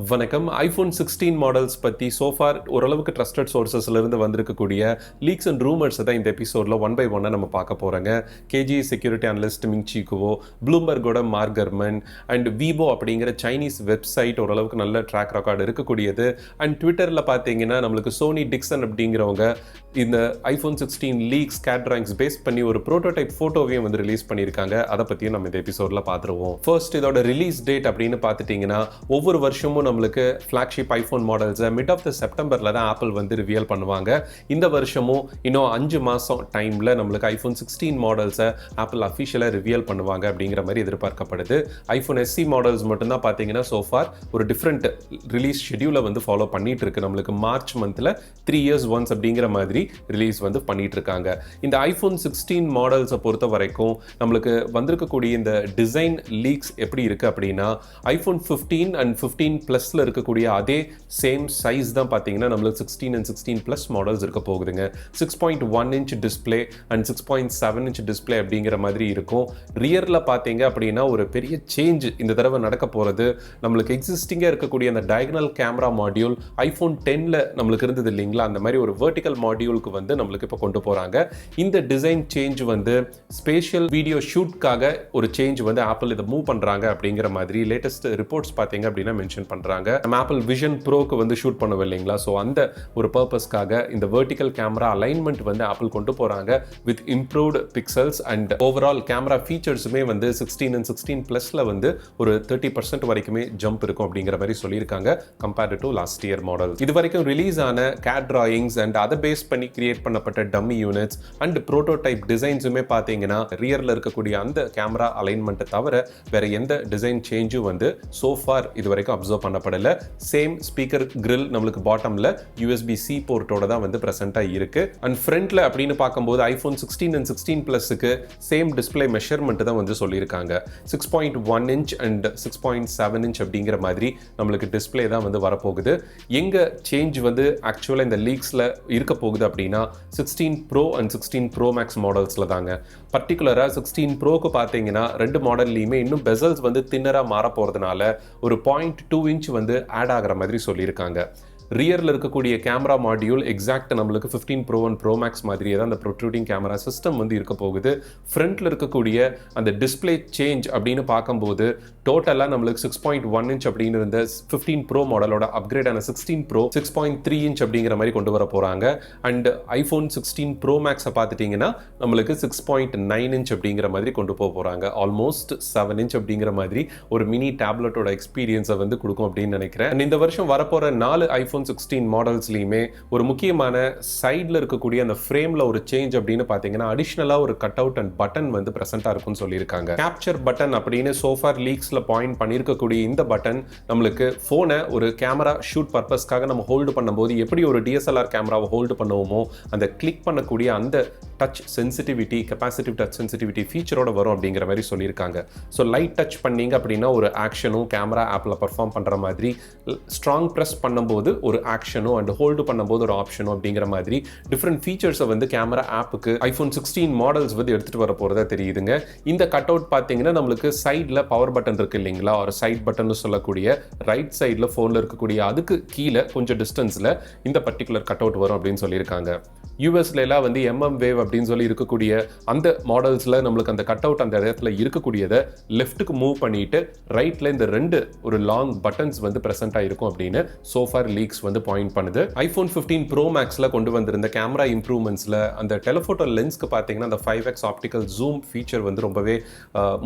வணக்கம். IPhone 16 models பற்றி so far ஓரளவுக்கு ட்ரஸ்டட் சோர்சஸ்லேருந்து வந்திருக்கக்கூடிய லீக்ஸ் அண்ட் ரூமர்ஸை தான் இந்த எபிசோடில் ஒன் பை ஒன்னாக நம்ம பார்க்க போகிறோங்க. KG security analyst Ming Chi Kuo, ப்ளூம்பர்கோட மார்க் கர்மன் அண்ட் வீவோ அப்படிங்கிற சைனீஸ் வெப்சைட் ஓரளவுக்கு நல்ல ட்ராக் ரெக்கார்டு இருக்கக்கூடியது. அண்ட் ட்விட்டரில் பார்த்தீங்கன்னா நம்மளுக்கு சோனி டிக்சன் அப்படிங்கிறவங்க இந்த iPhone 16 leaks CAD drawings base பண்ணி ஒரு ப்ரோட்டோடைப் ஃபோட்டோவையும் வந்து ரிலீஸ் பண்ணியிருக்காங்க. அதை பற்றியும் நம்ம இந்த எபிசோடில் பார்த்துருவோம். ஃபர்ஸ்ட் இதோட ரிலீஸ் டேட் அப்படின்னு பார்த்துட்டிங்கன்னா ஒவ்வொரு வருஷமும் நம்மளுக்கு ஃப்ளாக்ஷிப் ஐஃபோன் மாடல்ஸை மிட் ஆஃப் த செப்டம்பரில் தான் ஆப்பிள் வந்து ரிவியல் பண்ணுவாங்க. இந்த வருஷமும் இன்னும் 5 மாதம் டைமில் நம்மளுக்கு ஐஃபோன் 16 மாடல்ஸை ஆப்பிள் அஃபிஷியலாக ரிவியல் பண்ணுவாங்க அப்படிங்கிற மாதிரி எதிர்பார்க்கப்படுது. ஐஃபோன் SE மாடல்ஸ் மட்டும்தான் பார்த்தீங்கன்னா சோஃபார் ஒரு டிஃப்ரெண்ட் ரிலீஸ் ஷெடியூலை வந்து ஃபாலோ பண்ணிட்டு இருக்கு. நம்மளுக்கு மார்ச் மந்தில் 3 years ஒன்ஸ் அப்படிங்கிற மாதிரி ரிலீஸ் வந்து பண்ணிட்டு இருக்காங்க. இந்த ஐஃபோன் 16 மாடல்ஸை பொறுத்த வரைக்கும் நம்மளுக்கு வந்திருக்கக்கூடிய இந்த டிசைன் லீக்ஸ் எப்படி இருக்கு அப்படின்னா ஐஃபோன் 15 அண்ட் 15 ப்ளஸில் இருக்கக்கூடிய அதே சேம் சைஸ் தான் பார்த்தீங்கன்னா நம்மளுக்கு 16 அண்ட் 16 ப்ளஸ் மாடல்ஸ் இருக்க போகுதுங்க. 6.1 inch display and 6.7 inch display அப்படிங்கிற மாதிரி இருக்கும். ரியரில் பார்த்தீங்க அப்படின்னா ஒரு பெரிய சேஞ்ச் இந்த தடவை நடக்க போகிறது. நம்மளுக்கு எக்ஸிஸ்டிங்காக இருக்கக்கூடிய அந்த டயகனல் கேமரா மாடியூல் ஐஃபோன் 10ல் நம்மளுக்கு இருந்தது இல்லைங்களா, அந்த மாதிரி ஒரு வெர்டிக்கல் மாடியூலுக்கு வந்து நம்மளுக்கு இப்போ கொண்டு போகிறாங்க. இந்த டிசைன் சேஞ்ச் வந்து ஸ்பேஷியல் வீடியோ ஷூட்காக ஒரு சேஞ்ச் வந்து ஆப்பிள் இதை மூவ் பண்ணுறாங்க அப்படிங்கிற மாதிரி லேட்டஸ்ட் ரிப்போர்ட்ஸ் பார்த்தீங்க அப்படின்னா மென்ஷன் பண்ணுறாங்க. நம்ம ஆப்பிள் விஷன் ப்ரோக்கு வந்து ஷூட் பண்ணுவோம் இல்லைங்களா, ஸோ அந்த ஒரு பர்பஸ்க்காக இந்த வெர்டிக்கல் கேமரா அலைன்மெண்ட் வந்து ஆப்பிள் கொண்டு போகிறாங்க with improved pixels and overall camera ஃபீச்சர்ஸுமே வந்து 16 அண்ட் 16 ப்ளஸில் வந்து ஒரு 30% வரைக்குமே ஜம்ப் இருக்கும் அப்படிங்கிற மாதிரி சொல்லியிருக்காங்க compared to last year model. இது வரைக்கும் ரிலீஸ் ஆன கேட் டிராயிங்ஸ் அண்ட் அதை பேஸ் பண்ணி கிரியேட் பண்ணப்பட்ட டம்மி யூனிட்ஸ் அண்ட் ப்ரோட்டோடைப் டிசைன்ஸுமே பார்த்தீங்கன்னா ரியரில் இருக்கக்கூடிய அந்த கேமரா அலைன்மெண்ட்டை தவிர வேற எந்த டிசைன் சேஞ்சும் வந்து சோஃபார் இது வரைக்கும் அப்சர்வ் பண்ணப்படல. சேம் ஸ்பீக்கர் கிரில் நம்மளுக்கு பாட்டம்ல USB-C போர்ட்டோட தான் வந்து பிரசன்டா இருக்கு. அண்ட் ஃப்ரண்ட்ல அப்படின்னு பார்க்கும்போது ஐஃபோன் 16 அண்ட் 16 பிளஸுக்கு சேம் டிஸ்பிளே மெஷர்மெண்ட் தான் வந்து சொல்லியிருக்காங்க. 6.1 inch அண்ட் 6.7 inch அப்படிங்கிற மாதிரி நம்மளுக்கு டிஸ்பிளே தான் வந்து வரப்போகுது. எங்க சேஞ்ச் வந்து ஆக்சுவலா இந்த லீக்ஸ்ல இருக்க போகுது அப்படின்னா 16 Pro அண்ட் 16 Pro Max மாடல்ஸ்ல தாங்க. பர்டிகுலரா 16 Proக்கு பார்த்தீங்கன்னா ரெண்டு மாடல்லையுமே இன்னும் பெசல்ஸ் வந்து தின்னரா மாற போறதுனால ஒரு 0.2 inch வந்து ஆட் ஆகிற மாதிரி சொல்லியிருக்காங்க. ரியரில் இருக்கக்கூடிய கேமரா மாடியூல் எக்ஸாக்ட் நம்மளுக்கு 15 Pro அண்ட் Pro Max மாதிரியே தான் அந்த ப்ரொட்ரூடிங் கேமரா சிஸ்டம் வந்து இருக்க போகுது. ஃப்ரண்ட்டில் இருக்கக்கூடிய அந்த டிஸ்பிளே சேஞ்ச் அப்படின்னு பார்க்கும்போது டோட்டலாக நம்மளுக்கு 6.1 inch அப்படின்னு இருந்த 15 Pro மாடலோட அப்கிரேட் ஆன 16 Pro 6.3 inch அப்படிங்கிற மாதிரி கொண்டு வர போகிறாங்க. அண்ட் ஐஃபோன் 16 Pro Maxை பார்த்துட்டிங்கன்னா நம்மளுக்கு 6.9 inch அப்படிங்கிற மாதிரி கொண்டு போக போகிறாங்க. ஆல்மோஸ்ட் 7 inch அப்படிங்கிற மாதிரி ஒரு மினி டேப்லெட்டோட எக்ஸ்பீரியன்ஸை வந்து கொடுக்கும் அப்படின்னு நினைக்கிறேன். அண்ட் இந்த வருஷம் வரப்போகிற 4 ஐஃபோன் 16 மாடல்ஸ்லையுமே ஒரு முக்கியமான சைடில் இருக்கக்கூடிய அந்த ஃப்ரேமில் ஒரு சேஞ்ச் அப்படின்னு பார்த்தீங்கன்னா அடிஷ்னலாக ஒரு கட் அவுட் அண்ட் பட்டன் வந்து ப்ரெசென்ட்டாக இருக்கும்னு சொல்லியிருக்காங்க. கேப்சர் பட்டன் அப்படின்னு சோஃபார் லீக்ஸில் பாயிண்ட் பண்ணியிருக்கக்கூடிய இந்த பட்டன் நம்மளுக்கு ஃபோனை ஒரு கேமரா ஷூட் பர்பஸ்க்காக நம்ம ஹோல்டு பண்ணும்போது எப்படி ஒரு DSLR கேமராவை ஹோல்டு பண்ணுவோமோ அந்த கிளிக் பண்ணக்கூடிய அந்த touch sensitivity, capacitive touch sensitivity ஃபீச்சரோட வரும் அப்படிங்கிற மாதிரி சொல்லியிருக்காங்க. ஸோ லைட் டச் பண்ணீங்க அப்படின்னா ஒரு ஆக்ஷனும் கேமரா ஆப்பில் பர்ஃபார்ம் பண்ணுற மாதிரி, ஸ்ட்ராங் ப்ரெஸ் பண்ணும்போது ஒரு ஆக்ஷனும் அண்ட் ஹோல்டு பண்ணும்போது ஒரு ஆப்ஷனும் அப்படிங்கிற மாதிரி டிஃப்ரெண்ட் ஃபீச்சர்ஸை வந்து கேமரா ஆப்புக்கு ஐஃபோன் 16 மாடல்ஸ் வந்து எடுத்துகிட்டு வர போகிறதா தெரியுதுங்க. இந்த கட் அவுட் பார்த்தீங்கன்னா நம்மளுக்கு சைடில் பவர் பட்டன் இருக்கு இல்லைங்களா, ஒரு சைட் பட்டன் சொல்லக்கூடிய ரைட் சைடில் ஃபோனில் இருக்கக்கூடிய அதுக்கு கீழே கொஞ்சம் டிஸ்டன்ஸில் இந்த பர்டிகுலர் கட் அவுட் வரும் அப்படின்னு சொல்லியிருக்காங்க. யூஎஸ்லாம் வந்து வேவ் அப்படின்னு சொல்லி இருக்கக்கூடிய அந்த மாடல்ஸில் நம்மளுக்கு அந்த கட் அவுட் அந்த இடத்துல இருக்கக்கூடியதை லெஃப்ட்டுக்கு மூவ் பண்ணிட்டு ரைட்டில் இந்த ரெண்டு ஒரு லாங் பட்டன்ஸ் வந்து ப்ரெசென்ட் ஆகிருக்கும் அப்படின்னு சோஃபார் லீக்ஸ் வந்து பாயிண்ட் பண்ணுது. ஐஃபோன் 15 Pro Maxல கொண்டு வந்திருந்த கேமரா இம்ப்ரூவ்மெண்ட்ஸில் அந்த டெலிஃபோட்டோ லென்ஸ்க்கு பார்த்தீங்கன்னா அந்த 5x ஆப்டிக்கல் ஜூம் ஃபீச்சர் வந்து ரொம்பவே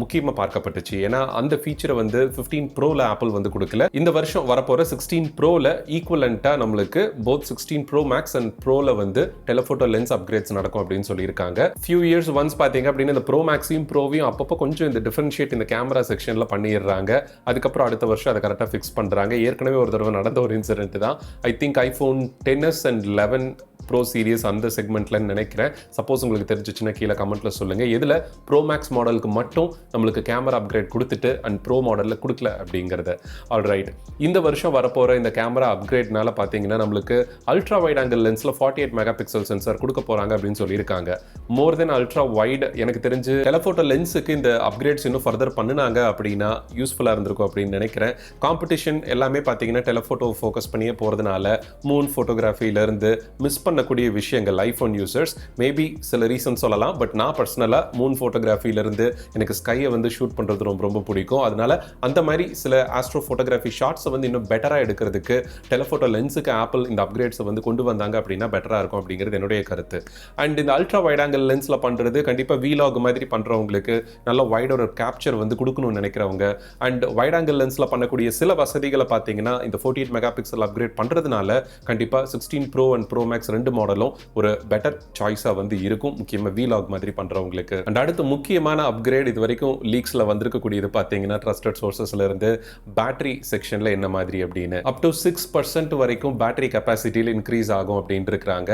முக்கியமாக பார்க்கப்பட்டுச்சு. ஏன்னா அந்த ஃபீச்சரை வந்து 15 Proல ஆப்பிள் வந்து கொடுக்கல. இந்த வருஷம் வரப்போகிற 16 Proல ஈக்குவலண்ட்டாக நம்மளுக்கு போத் 16 Pro Max அண்ட் ப்ரோல வந்து டெலிஃபோட்டோ லென்ஸ் அப்கிரேட்ஸ் நடக்கும் அப்படின்னு சொல்லியிருக்காங்க. ஃபியூ இயர்ஸ் ஒன்ஸ் பார்த்தீங்க அப்படின்னு இந்த ப்ரோ மேக்ஸையும் ப்ரோவையும் அப்பப்போ கொஞ்சம் இந்த டிஃபரன்ஷியேட் இந்த கேமரா செக்ஷனில் பண்ணிடுறாங்க. அதுக்கப்புறம் அடுத்த வருஷம் அதை கரெக்டாக ஃபிக்ஸ் பண்ணுறாங்க. ஏற்கனவே ஒரு தடவை நடந்த ஒரு இன்சிடென்ட் தான். I think iPhone 10s and 11 pro series அந்த செக்மெண்ட்லன்னு நினைக்கிறேன். சப்போஸ் உங்களுக்கு தெரிஞ்சிச்சுன்னா கீழே கமெண்ட்டில் சொல்லுங்கள். எதில் ப்ரோ மேக்ஸ் மாடலுக்கு மட்டும் நம்மளுக்கு கேமரா அப்கிரேட் கொடுத்துட்டு அண்ட் ப்ரோ மாடலில் கொடுக்கல அப்படிங்கிறத. ஆல்ரைட், இந்த வருஷம் வரப்போகிற இந்த கேமரா அப்கிரேட்னால பார்த்தீங்கன்னா நம்மளுக்கு அல்ட்ரா வைட் ஆங்கிள் லென்ஸில் 48 மெகா பிக்சல் சென்சார் கொடுக்க போகிறாங்க அப்படின்னு சொல்லியிருக்காங்க. மோர் தென் அல்ட்ரா வைட் எனக்கு தெரிஞ்சு டெலஃபோட்டோ லென்ஸுக்கு இந்த அப்கிரேட்ஸ் இன்னும் ஃபர்தர் பண்ணினாங்க அப்படின்னா யூஸ்ஃபுல்லாக இருந்திருக்கும் அப்படின்னு நினைக்கிறேன். காம்படிஷன் எல்லாமே பார்த்தீங்கன்னா டெலஃபோட்டோ ஃபோக்கஸ் பண்ணியே போகிறதுனால மூன் ஃபோட்டோகிராஃபியிலேருந்து மிஸ் பண்ணக்கூடிய விஷயங்கள் ஐஃபோன் யூசர்ஸ் மேபி சில ரீசன் சொல்லலாம். பட் நான் பர்சனலாக மூன் ஃபோட்டோகிராஃபியிலேருந்து எனக்கு ஸ்கையை வந்து ஷூட் பண்ணுறது ரொம்ப ரொம்ப பிடிக்கும். அதனால அந்த மாதிரி சில ஆஸ்ட்ரோ ஃபோட்டோகிராஃபி ஷாட்ஸை வந்து இன்னும் பெட்டராக எடுக்கிறதுக்கு டெலஃபோட்டோ லென்ஸுக்கு ஆப்பிள் இந்த அப்கிரேட்ஸை வந்து கொண்டு வந்தாங்க அப்படின்னா பெட்டராக இருக்கும் அப்படிங்கிறது என்னுடைய கருத்து. அண்ட் இந்த அல்ட்ரா வைட் ஆங்கிள் லென்ஸில் பண்ணுறது கண்டிப்பாக வீலாக் மாதிரி பண்ணுறவங்களுக்கு நல்ல வைடோட கேப்சர் வந்து கொடுக்கணும்னு நினைக்கிறவங்க அண்ட் வைட் ஆங்கிள் லென்ஸில் பண்ணக்கூடிய சில வசதிகளை பார்த்தீங்கன்னா இந்த 48 மெகா பிக்சல் அப்கிரேட் பண்ணுறதுனால கண்டிப்பாக 16 ப்ரோ அண்ட் ப்ரோ மேக்ஸ் ரெண்டு மாடலும் ஒரு பெட்டர் சாய்ஸாக வந்து இருக்கும், முக்கியமாக வீலாக் மாதிரி பண்ணுறவங்களுக்கு. அண்ட் அடுத்து முக்கியமான அப்கிரேட் இது வரைக்கும் லீக்ஸில் வந்திருக்கக்கூடியது பார்த்தீங்கன்னா ட்ரஸ்டட் சோர்சஸ்ல இருந்து பேட்டரி செக்ஷனில் என்ன மாதிரி அப்படின்னு அப் டு 6% வரைக்கும் பேட்டரி கெப்பாசிட்டியில் இன்க்ரீஸ் ஆகும் அப்படின்னு இருக்கிறாங்க.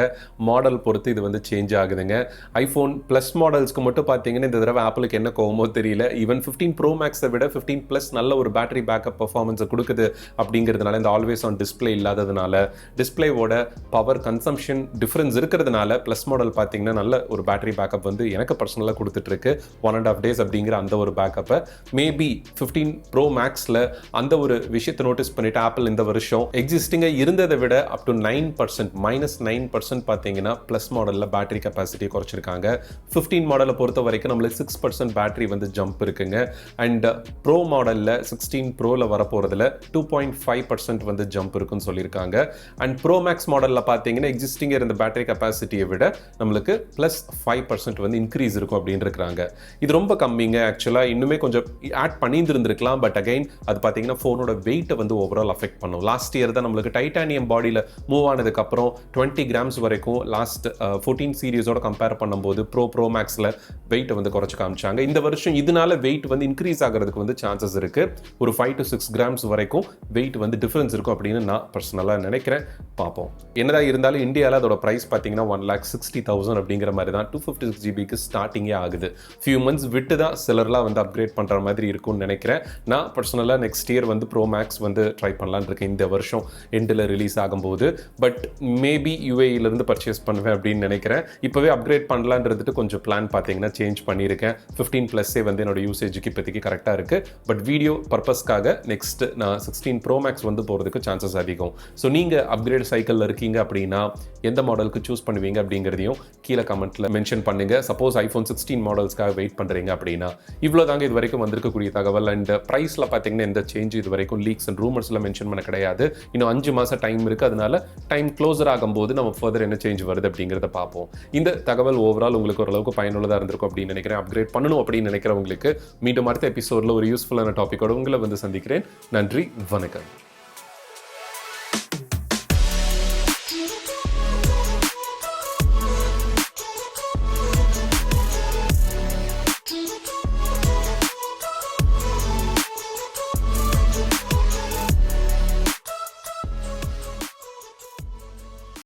மாடல் பொறுத்து இது வந்து சேஞ்ச் ஆகுதுங்க. ஐஃபோன் ப்ளஸ் மாடல்ஸ்க்கு மட்டும் பார்த்தீங்கன்னா இந்த தடவை ஆப்பிளுக்கு என்ன கோவமோ தெரியல. ஈவன் 15 ப்ரோ மேக்ஸை விட 15 ப்ளஸ் நல்ல ஒரு பேட்டரி பேக்கப் பர்ஃபார்மன்ஸை கொடுக்குது அப்படிங்கிறதுனால இந்த ஆல்வேஸ் ஆன் டிஸ்பிளே இல்லாததுனால டிஸ்பிளேவோட பவர் கன்சம்ஷன் டிஃபரன்ஸ் இருக்கிறதுனால ப்ளஸ் மாடல் பார்த்தீங்கன்னா நல்ல ஒரு பேட்டரி பேக்கப் வந்து எனக்கு பர்சனலாக கொடுத்துட்டு இருக்கு. 1.5 days அப்படிங்கிற அந்த ஒரு பேக்கப்பை மேபி 15 ப்ரோ மேக்ஸில் அந்த ஒரு விஷயத்தை நோட்டீஸ் பண்ணிட்டு ஆப்பிள் இந்த வருஷம் எக்ஸிஸ்டிங்காக இருந்ததை விட அப் டு 9% -9% பார்த்தீங்கன்னா ப்ளஸ் மாடலில் பேட்டரி கெப்பாசிட்டியை குறைச்சிருக்காங்க. 15 மாடலை பொறுத்த வரைக்கும் நம்மளுக்கு 6% பேட்டரி வந்து ஜம்ப் இருக்குங்க. அண்ட் ப்ரோ மாடலில் 16 ப்ரோவில் வரப்போகிறதுல 2.5% வந்து ஜம்ப் இருக்குன்னு சொல்லியிருக்காங்க. அண்ட் ப்ரோ மேக்ஸ் மாடலில் பார்த்தீங்கன்னா எக்ஸிஸ்டிங் இருந்த பேட்டரி கெப்பாசிட்டியை விட நம்மளுக்கு +5% வந்து இன்க்ரீஸ் இருக்கும் அப்படின்னு இருக்கிறாங்க. இது ரொம்ப கம்மிங்க. ஆக்சுவலாக இன்னுமே கொஞ்சம் ஆட் பண்ணியிருந்துருக்கலாம். பட் அகைன் அது பார்த்தீங்கன்னா ஃபோனோட வெயிட்டை வந்து ஓவரால் அஃபெக்ட் பண்ணும். லாஸ்ட் இயர் தான் நம்மளுக்கு டைட்டானியம் பாடியில் மூவ் ஆனதுக்கப்புறம் 20 கிராம்ஸ் வரைக்கும் லாஸ்ட் 14 சீரிஸோட கம்பேர் பண்ணும்போது ப்ரோ மேக்ஸில் வெயிட்டை வந்து குறைச்சி காமிச்சாங்க. இந்த வருஷம் இதனால வெயிட் வந்து இன்க்ரீஸ் ஆகிறதுக்கு வந்து சான்சஸ் இருக்கு. ஒரு 5 to 6 கிராம்ஸ் வரைக்கும் வெயிட் வந்து டிஃபரன்ஸ் இருக்கும் அப்படின்னு நான் பர்சனலாக நினைக்கிறேன். பார்ப்போம். என்னதான் இருந்தாலும் இந்தியாவில் அதோட ப்ரைஸ் பார்த்தீங்கன்னா 1,60,000 அப்படிங்கிற மாதிரி தான் 256 ஜிபிக்கு ஸ்டார்டிங்கே ஆகுது. ஃபியூ மந்த்ஸ் விட்டு தான் சிலர்லாம் வந்து அப்கிரேட் பண்ணுற மாதிரி இருக்கும்னு நினைக்கிறேன். நான் பர்சனலாக நெக்ஸ்ட் இயர் வந்து ப்ரோ மேக்ஸ் வந்து ட்ரை பண்ணலான்னு இருக்கேன் இந்த வருஷம் எண்டில் ரிலீஸ் ஆகும்போது. பட் மேபி யூஏஇலேருந்து பர்ச்சேஸ் பண்ணுவேன் அப்படின்னு நினைக்கிறேன். இப்போவே அப்கிரேட் பண்ணலான்றதுட்டு கொஞ்சம் பிளான் பார்த்தீங்கன்னா சேஞ்ச் பண்ணியிருக்கேன். 15+ வந்து என்னோட யூசேஜுக்கு இப்போதைக்கு கரெக்டாக இருக்குது. பட் வீடியோ பர்பஸ்க்காக நெக்ஸ்ட் நான் 16 ப்ரோ மேக்ஸ் வந்து போகிறதுக்கு சான்சஸ் அதிகம். ஸோ நீங்கள் அப்கிரேட் சைக்கிளில் இருக்கீங்க அப்படின்னா எந்த மாடலுக்கு சூஸ் பண்ணுவீங்க அப்படிங்கிறதையும் கீழே கமெண்ட்டில் மென்ஷன் பண்ணுங்கள். சப்போஸ் ஐஃபோன் 16 மாடல்ஸ்க்காக வெயிட் பண்ணுறீங்க அப்படின்னா இவ்வளோ தாங்க இது வரைக்கும் வந்திருக்கக்கூடிய தகவல். அண்ட் ப்ரைஸில் பார்த்தீங்கன்னா எந்த சேஞ்ச் இது வரைக்கும் லீக்ஸ் அண்ட் ரூமர்ஸில் மென்ஷன் பண்ண கிடையாது. இன்னும் 5 மாதம் டைம் இருக்குது. அதனால டைம் க்ளோஸர் ஆகும்போது நம்ம ஃபர்தர் என்ன சேஞ்ச் வருது அப்படிங்கிறத பார்ப்போம். இந்த தகவல் ஓவரால் உங்களுக்கு ஓரளவுக்கு பயனுள்ளதாக இருந்திருக்கும் அப்படின்னு நினைக்கிறேன். அப்கிரேட் பண்ணணும் அப்படின்னு நினைக்கிறவங்களுக்கு மீண்டும் அடுத்த எபிசோடில் ஒரு யூஸ்ஃபுல்லான டாப்பிக்கோட உங்களை வந்து சந்திக்கிறேன். நன்றி, வணக்கம்.